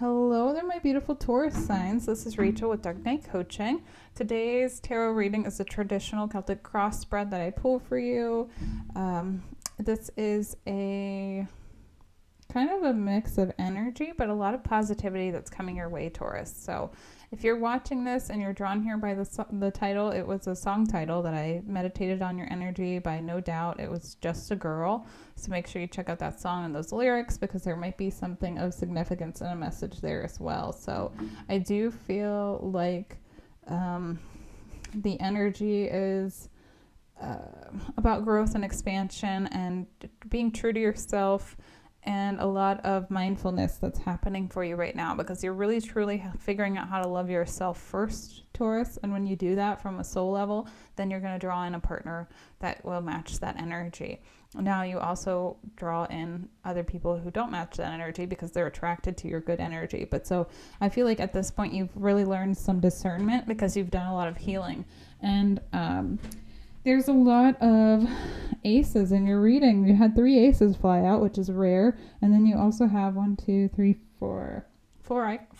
Hello there, my beautiful Taurus signs. This is Rachael with Dark Knight Coaching. Today's tarot reading is a traditional Celtic cross spread that I pull for you. This is a kind of a mix of energy, but a lot of positivity that's coming your way, Taurus. So if you're watching this and you're drawn here by the title, it was a song title that I meditated on your energy by No Doubt. It was Just a Girl. So make sure you check out that song and those lyrics because there might be something of significance and a message there as well. So I do feel like the energy is about growth and expansion and being true to yourself, and a lot of mindfulness that's happening for you right now because you're really truly figuring out how to love yourself first, Taurus. And when you do that from a soul level, then you're going to draw in a partner that will match that energy. Now you also draw in other people who don't match that energy because they're attracted to your good energy. But so I feel like at this point you've really learned some discernment because you've done a lot of healing. And there's a lot of aces in your reading. You had 3 aces fly out, which is rare. And then you also have 4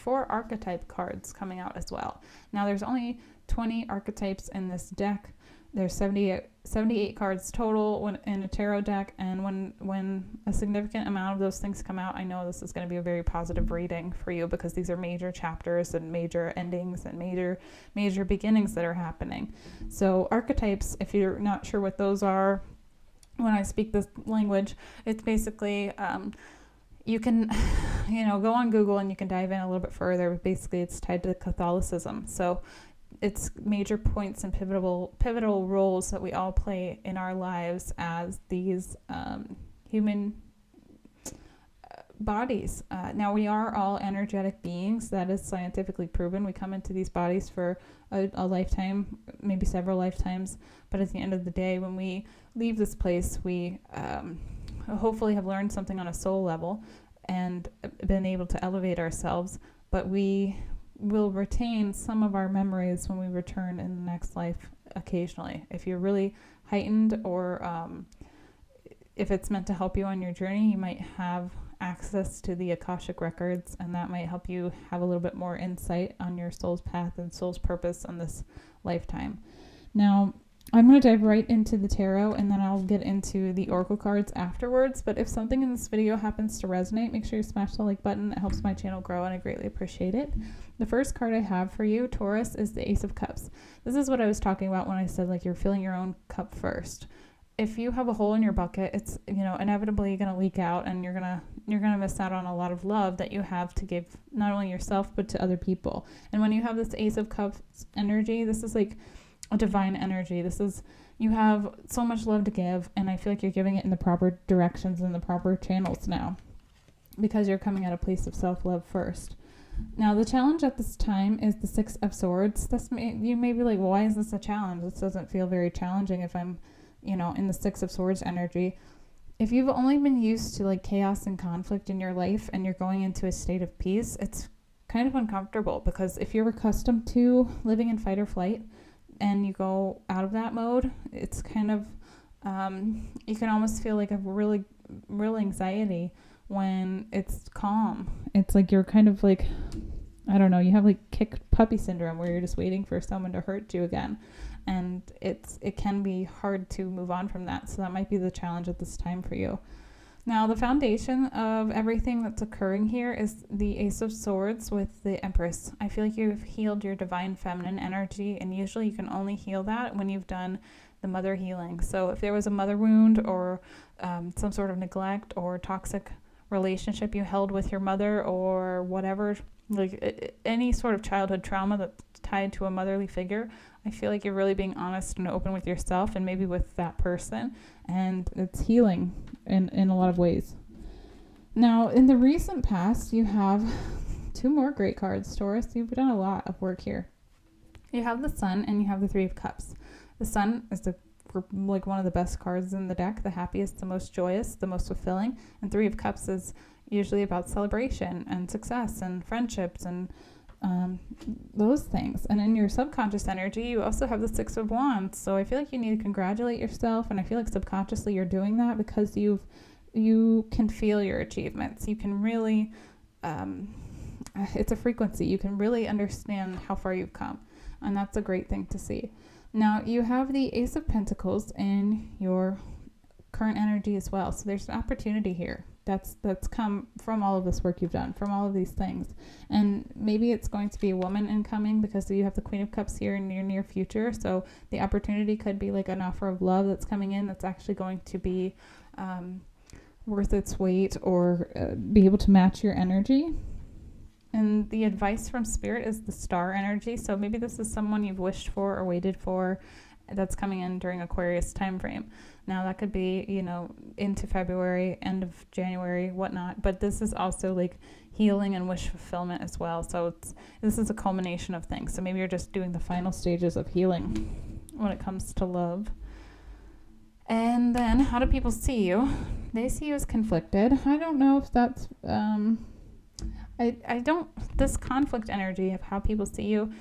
archetype cards coming out as well. Now there's only 20 archetypes in this deck. There's 78 cards total in a tarot deck, and when a significant amount of those things come out, I know this is going to be a very positive reading for you because these are major chapters and major endings and major beginnings that are happening. So archetypes, if you're not sure what those are, when I speak this language, it's basically you can go on Google and you can dive in a little bit further, but basically it's tied to Catholicism. So it's major points and pivotal roles that we all play in our lives as these human bodies. Now we are all energetic beings. That is scientifically proven. We come into these bodies for a lifetime, maybe several lifetimes, but at the end of the day, when we leave this place, we hopefully have learned something on a soul level and been able to elevate ourselves, but we will retain some of our memories when we return in the next life occasionally. If you're really heightened or if it's meant to help you on your journey, you might have access to the Akashic records, and that might help you have a little bit more insight on your soul's path and soul's purpose on this lifetime. Now, I'm going to dive right into the tarot, and then I'll get into the oracle cards afterwards. But if something in this video happens to resonate, make sure you smash the like button. It helps my channel grow, and I greatly appreciate it. The first card I have for you, Taurus, is the Ace of Cups. This is what I was talking about when I said like you're filling your own cup first. If you have a hole in your bucket, it's inevitably going to leak out, and you're gonna miss out on a lot of love that you have to give not only yourself but to other people. And when you have this Ace of Cups energy, this is like a divine energy. This is, you have so much love to give, and I feel like you're giving it in the proper directions and the proper channels now because you're coming at a place of self-love first. Now the challenge at this time is the 6 of Swords. You may be like, well, why is this a challenge? This doesn't feel very challenging if I'm in the 6 of Swords energy. If you've only been used to like chaos and conflict in your life and you're going into a state of peace, it's kind of uncomfortable because if you're accustomed to living in fight or flight and you go out of that mode, it's kind of, you can almost feel like a real anxiety when it's calm. It's like you're kind of like, I don't know, you have like kicked puppy syndrome where you're just waiting for someone to hurt you again. And it can be hard to move on from that. So that might be the challenge at this time for you. Now, the foundation of everything that's occurring here is the Ace of Swords with the Empress. I feel like you've healed your divine feminine energy, and usually you can only heal that when you've done the mother healing. So if there was a mother wound or some sort of neglect or toxic relationship you held with your mother or whatever, like any sort of childhood trauma that's tied to a motherly figure, I feel like you're really being honest and open with yourself and maybe with that person, and it's healing in a lot of ways. Now, in the recent past, you have 2 more great cards, Taurus. You've done a lot of work here. You have the Sun and you have the 3 of Cups. The Sun is like one of the best cards in the deck, the happiest, the most joyous, the most fulfilling, and 3 of Cups is usually about celebration and success and friendships and those things. And in your subconscious energy, you also have the 6 of Wands. So I feel like you need to congratulate yourself, and I feel like subconsciously you're doing that because you can feel your achievements. You can really it's a frequency. You can really understand how far you've come. And that's a great thing to see. Now, you have the Ace of Pentacles in your current energy as well. So there's an opportunity here that's come from all of this work you've done, from all of these things. And maybe it's going to be a woman incoming, because you have the Queen of Cups here in your near future. So the opportunity could be like an offer of love that's coming in that's actually going to be worth its weight, or be able to match your energy. And the advice from Spirit is the star energy. So maybe this is someone you've wished for or waited for that's coming in during Aquarius time frame. Now that could be, into February, end of January, whatnot. But this is also like healing and wish fulfillment as well. So this is a culmination of things. So maybe you're just doing the final stages of healing when it comes to love. And then how do people see you? They see you as conflicted. I don't know if that's, this conflict energy of how people see you,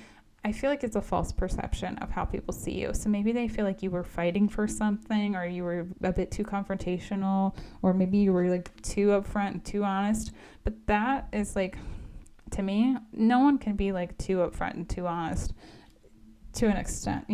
I feel like it's a false perception of how people see you. So maybe they feel like you were fighting for something, or you were a bit too confrontational, or maybe you were like too upfront and too honest. But that is like, to me, no one can be like too upfront and too honest to an extent,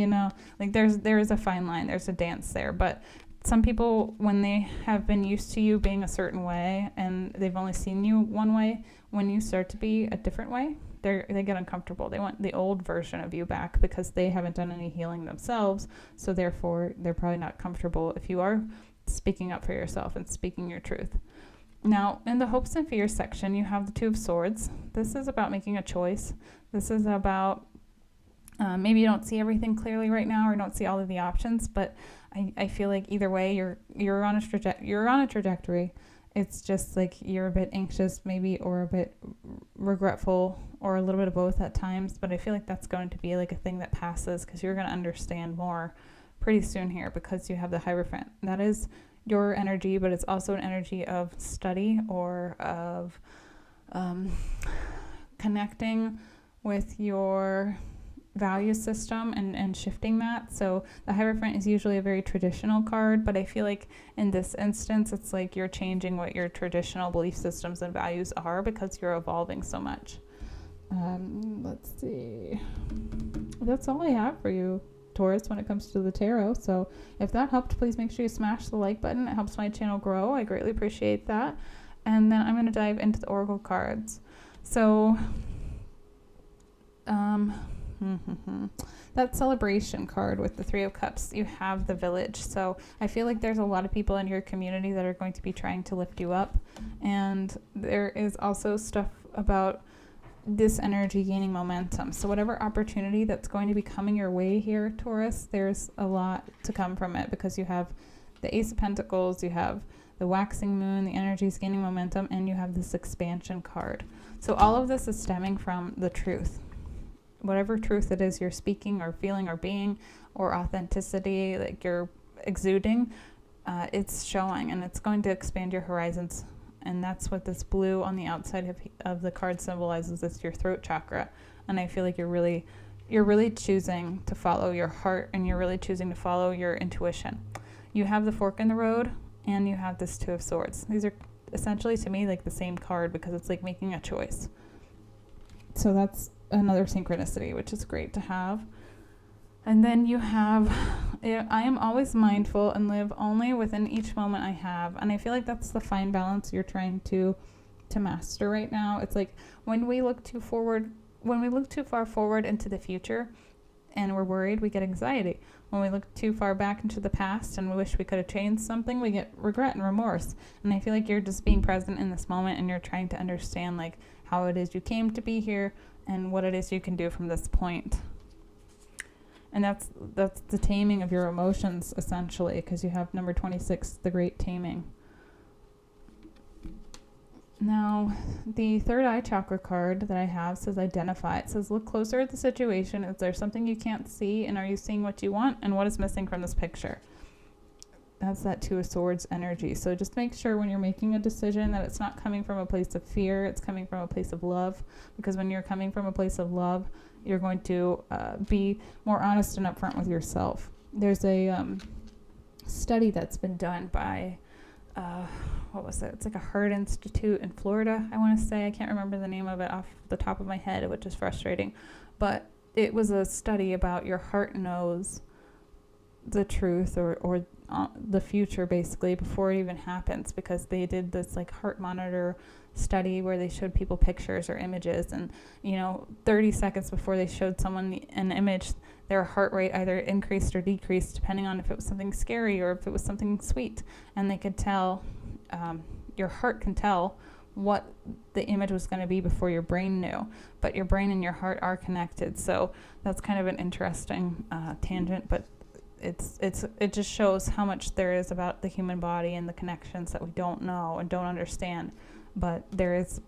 like there is a fine line, there's a dance there. But some people, when they have been used to you being a certain way and they've only seen you one way, when you start to be a different way, they get uncomfortable. They want the old version of you back, because they haven't done any healing themselves. So therefore, they're probably not comfortable if you are speaking up for yourself and speaking your truth. Now, in the hopes and fears section, you have the Two of Swords. This is about making a choice. This is about maybe you don't see everything clearly right now, or don't see all of the options, but I feel like either way, you're on a trajectory. It's just like you're a bit anxious maybe, or a bit regretful, or a little bit of both at times. But I feel like that's going to be like a thing that passes, because you're going to understand more pretty soon here, because you have the Hierophant. That is your energy, but it's also an energy of study, or of connecting with your value system and shifting that. So the Hierophant is usually a very traditional card, but I feel like in this instance, it's like you're changing what your traditional belief systems and values are, because you're evolving so much. Let's see. That's all I have for you, Taurus, when it comes to the tarot. So if that helped, please make sure you smash the like button. It helps my channel grow. I greatly appreciate that. And then I'm going to dive into the Oracle cards. So that celebration card with the Three of Cups, you have the Village. So I feel like there's a lot of people in your community that are going to be trying to lift you up. And there is also stuff about this energy gaining momentum. So whatever opportunity that's going to be coming your way here, Taurus, there's a lot to come from it, because you have the Ace of Pentacles, you have the waxing moon, the energy is gaining momentum, and you have this expansion card. So all of this is stemming from the truth. Whatever truth it is you're speaking or feeling or being, or authenticity like you're exuding, it's showing, and it's going to expand your horizons. And that's what this blue on the outside of the card symbolizes. It's your throat chakra. And I feel like you're really choosing to follow your heart, and you're really choosing to follow your intuition. You have the fork in the road, and you have this Two of Swords. These are essentially, to me, like the same card, because it's like making a choice. So that's another synchronicity, which is great to have. And then you have, I am always mindful and live only within each moment I have. And I feel like that's the fine balance you're trying to master right now. It's like when we look too far forward into the future and we're worried, we get anxiety. When we look too far back into the past and we wish we could have changed something, we get regret and remorse. And I feel like you're just being present in this moment, and you're trying to understand like how it is you came to be here and what it is you can do from this point. And that's the taming of your emotions, essentially, because you have number 26, the Great Taming. Now, the third eye chakra card that I have says identify. It says look closer at the situation. Is there something you can't see? And are you seeing what you want? And what is missing from this picture? That's that Two of Swords energy. So just make sure when you're making a decision that it's not coming from a place of fear. It's coming from a place of love. Because when you're coming from a place of love, you're going to be more honest and upfront with yourself. There's a study that's been done by what was it? It's like a heart institute in Florida, I want to say. I can't remember the name of it off the top of my head, which is frustrating. But it was a study about your heart knows the truth or the future, basically, before it even happens, because they did this like heart monitor study where they showed people pictures or images, and 30 seconds before they showed someone an image, their heart rate either increased or decreased depending on if it was something scary or if it was something sweet. And they could tell, your heart can tell what the image was going to be before your brain knew, but your brain and your heart are connected. So that's kind of an interesting tangent, but it just shows how much there is about the human body and the connections that we don't know and don't understand. But there is,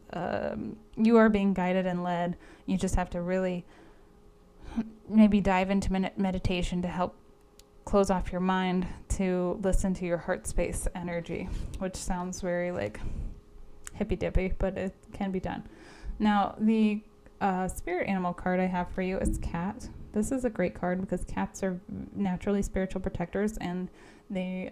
you are being guided and led. You just have to really maybe dive into meditation to help close off your mind to listen to your heart space energy, which sounds very like hippy dippy, but it can be done. Now, the spirit animal card I have for you is cat. This is a great card because cats are naturally spiritual protectors, and the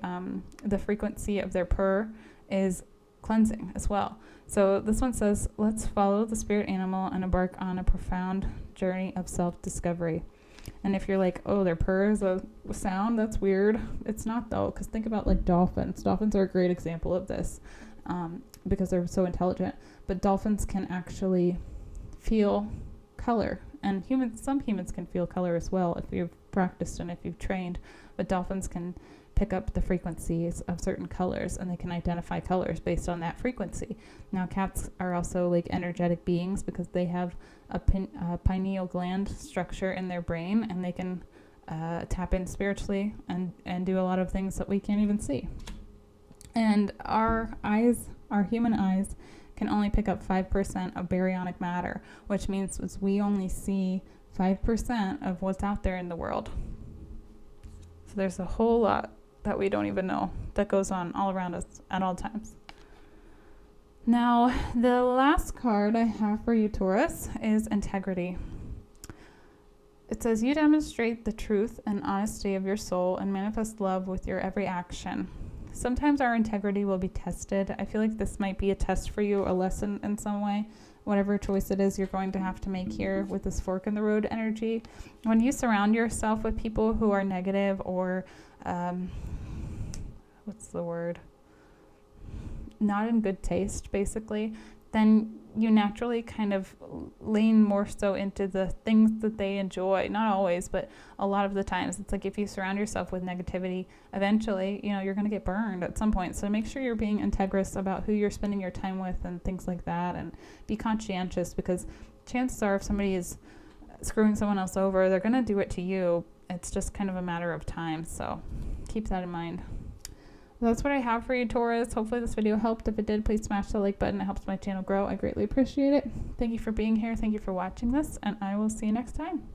frequency of their purr is cleansing as well. So this one says, let's follow the spirit animal and embark on a profound journey of self-discovery. And if you're like, oh, their purr is a sound, that's weird. It's not, though, because think about like dolphins. Dolphins are a great example of this because they're so intelligent. But dolphins can actually feel color. And some humans can feel color as well if you've practiced and if you've trained. But dolphins can pick up the frequencies of certain colors, and they can identify colors based on that frequency. Now, cats are also like energetic beings because they have a pineal gland structure in their brain, and they can tap in spiritually and do a lot of things that we can't even see. And our human eyes can only pick up 5% of baryonic matter, which means we only see 5% of what's out there in the world. So there's a whole lot that we don't even know that goes on all around us at all times. Now, the last card I have for you, Taurus, is integrity. It says, you demonstrate the truth and honesty of your soul and manifest love with your every action. Sometimes our integrity will be tested. I feel like this might be a test for you, a lesson in some way. Whatever choice it is you're going to have to make here with this fork in the road energy. When you surround yourself with people who are negative or what's the word? Not in good taste, basically, then you naturally kind of lean more so into the things that they enjoy. Not always, but a lot of the times. It's like if you surround yourself with negativity, eventually, you're going to get burned at some point. So make sure you're being integrous about who you're spending your time with and things like that, and be conscientious, because chances are if somebody is screwing someone else over, they're going to do it to you. It's just kind of a matter of time. So keep that in mind. That's what I have for you, Taurus. Hopefully this video helped. If it did, please smash the like button. It helps my channel grow. I greatly appreciate it. Thank you for being here. Thank you for watching this, and I will see you next time.